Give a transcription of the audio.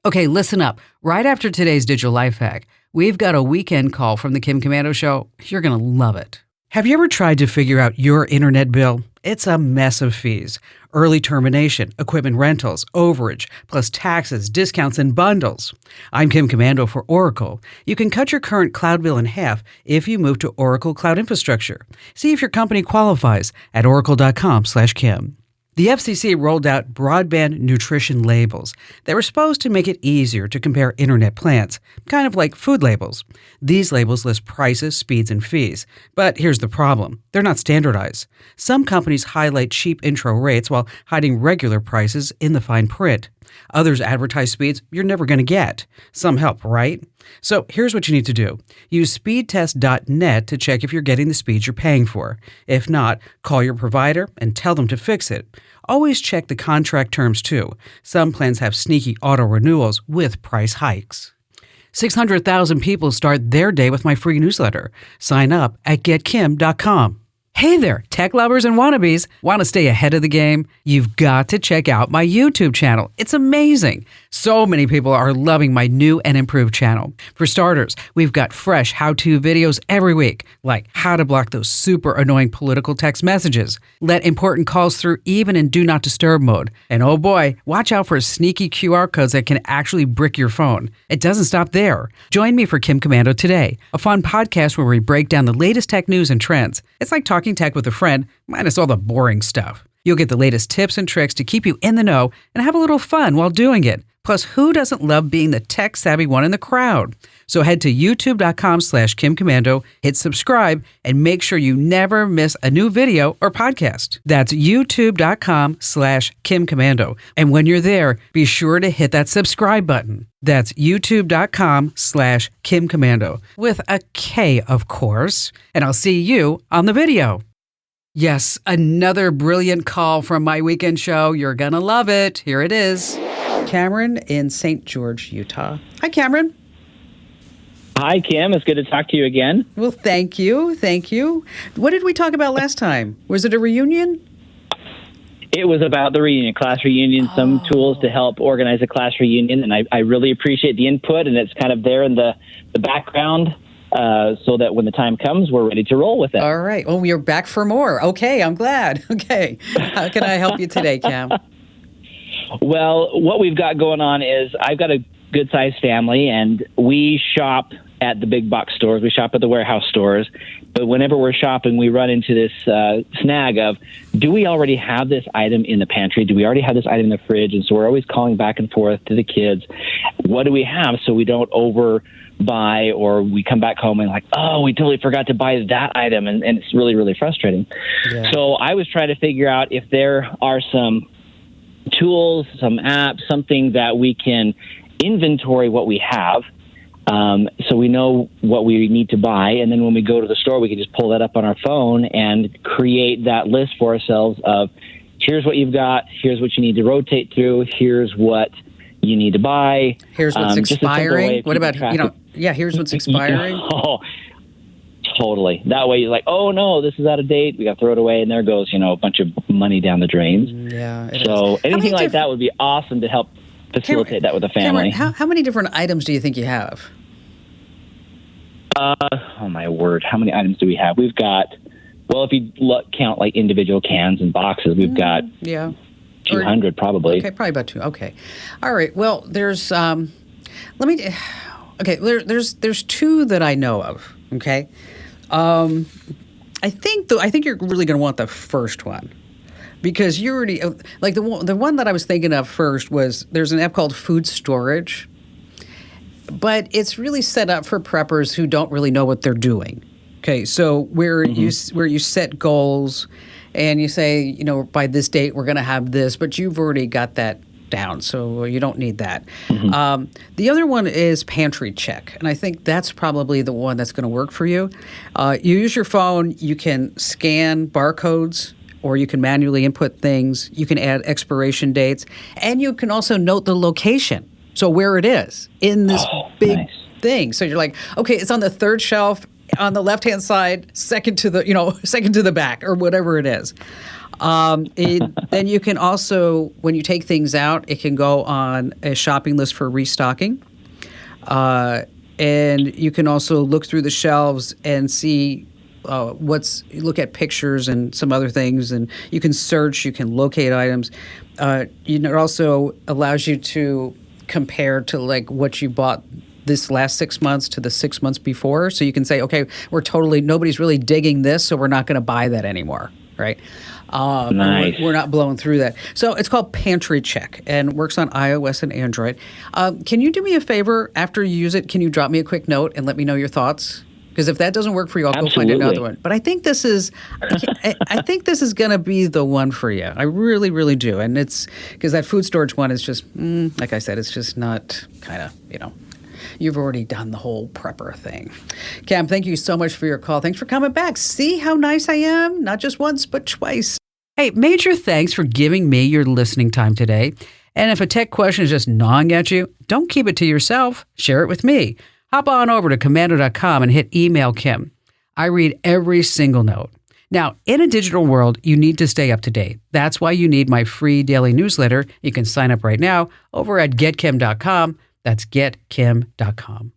Okay, listen up. Right after today's digital life hack, we've got a weekend call from the Kim Commando Show. You're going to love it. Have you ever tried to figure out your internet bill? It's a mess of fees. Early termination, equipment rentals, overage, plus taxes, discounts, and bundles. I'm Kim Commando for Oracle. You can cut your current cloud bill in half if you move to Oracle Cloud Infrastructure. See if your company qualifies at oracle.com/Kim. The FCC rolled out broadband nutrition labels that were supposed to make it easier to compare internet plans, kind of like food labels. These labels list prices, speeds, and fees. But here's the problem. They're not standardized. Some companies highlight cheap intro rates while hiding regular prices in the fine print. Others advertise speeds you're never going to get. Some help, right? So here's what you need to do. Use speedtest.net to check if you're getting the speeds you're paying for. If not, call your provider and tell them to fix it. Always check the contract terms too. Some plans have sneaky auto renewals with price hikes. 600,000 people start their day with my free newsletter. Sign up at getkim.com. Hey there, tech lovers and wannabes. Want to stay ahead of the game? You've got to check out my YouTube channel. It's amazing. So many people are loving my new and improved channel. For starters, we've got fresh how-to videos every week, like how to block those super annoying political text messages, let important calls through even in Do Not Disturb mode, and oh boy, watch out for sneaky QR codes that can actually brick your phone. It doesn't stop there. Join me for Kim Commando Today, a fun podcast where we break down the latest tech news and trends. It's like talking tech with a friend, minus all the boring stuff. You'll get the latest tips and tricks to keep you in the know and have a little fun while doing it. Plus, who doesn't love being the tech-savvy one in the crowd? So head to youtube.com/Kim Commando, hit subscribe, and make sure you never miss a new video or podcast. That's youtube.com/Kim Commando. And when you're there, be sure to hit that subscribe button. That's youtube.com/Kim Commando, with a K, of course. And I'll see you on the video. Yes, another brilliant call from my weekend show. You're gonna love it. Here it is. Cameron in St. George, Utah. Hi, Cameron. Hi, Kim. It's good to talk to you again. Well, thank you. Thank you. What did we talk about last time? Was it a reunion? It was about the reunion, class reunion, some tools to help organize a class reunion. And I really appreciate the input, and it's kind of there in the background so that when the time comes, we're ready to roll with it. All right. Oh, you're back for more. Okay, I'm glad. Okay. How can I help you today, Cam? Well, what we've got going on is I've got a good-sized family, and we shop at the big box stores. We shop at the warehouse stores. But whenever we're shopping, we run into this snag of, do we already have this item in the pantry? Do we already have this item in the fridge? And so we're always calling back and forth to the kids. What do we have so we don't overbuy, or we come back home and like, oh, we totally forgot to buy that item. And it's really, really frustrating. Yeah. So I was trying to figure out if there are some tools, some apps, something that we can inventory what we have, so we know what we need to buy, and then when we go to the store, we can just pull that up on our phone and create that list for ourselves of, here's what you've got, here's what you need to rotate through, here's what you need to buy. Here's what's expiring. What about, here's what's expiring. Oh, totally. That way you're like, oh no, this is out of date. We got to throw it away. And there goes, a bunch of money down the drains. Yeah. So anything like that would be awesome to help facilitate that with a family. Cameron, how many different items do you think you have? Oh my word. How many items do we have? We've got, well, if you count like individual cans and boxes, we've got 200 probably. Okay. Probably about 2. Okay. All right. Well, there's, there's 2 that I know of. Okay. I think you're really going to want the first one, because you already like the one that I was thinking of first was, there's an app called Food Storage, but it's really set up for preppers who don't really know what they're doing. Okay, so where you set goals and you say, by this date we're going to have this, but you've already got that down, so you don't need that. Mm-hmm. The other one is Pantry Check, and I think that's probably the one that's going to work for you. You use your phone, you can scan barcodes, or you can manually input things, you can add expiration dates, and you can also note the location, so where it is in this big thing. So you're like, okay, it's on the third shelf on the left-hand side, second to the back, or whatever it is. Then you can also, when you take things out, it can go on a shopping list for restocking. And you can also look through the shelves and see look at pictures and some other things, and you can search, you can locate items. It also allows you to compare to like what you bought this last 6 months to the 6 months before. So you can say, okay, nobody's really digging this, so we're not going to buy that anymore, right? Nice. We're not blowing through that. So it's called Pantry Check and works on iOS and Android. Can you do me a favor? After you use it, can you drop me a quick note and let me know your thoughts? Because if that doesn't work for you, I'll go find another one. But I think this is, I think this is going to be the one for you. I really, really do. And it's because that food storage one is just, like I said, it's just not kind of, you've already done the whole prepper thing. Cam, thank you so much for your call. Thanks for coming back. See how nice I am? Not just once, but twice. Hey, major thanks for giving me your listening time today. And if a tech question is just gnawing at you, don't keep it to yourself. Share it with me. Hop on over to Komando.com and hit email Kim. I read every single note. Now, in a digital world, you need to stay up to date. That's why you need my free daily newsletter. You can sign up right now over at GetKim.com. That's GetKim.com.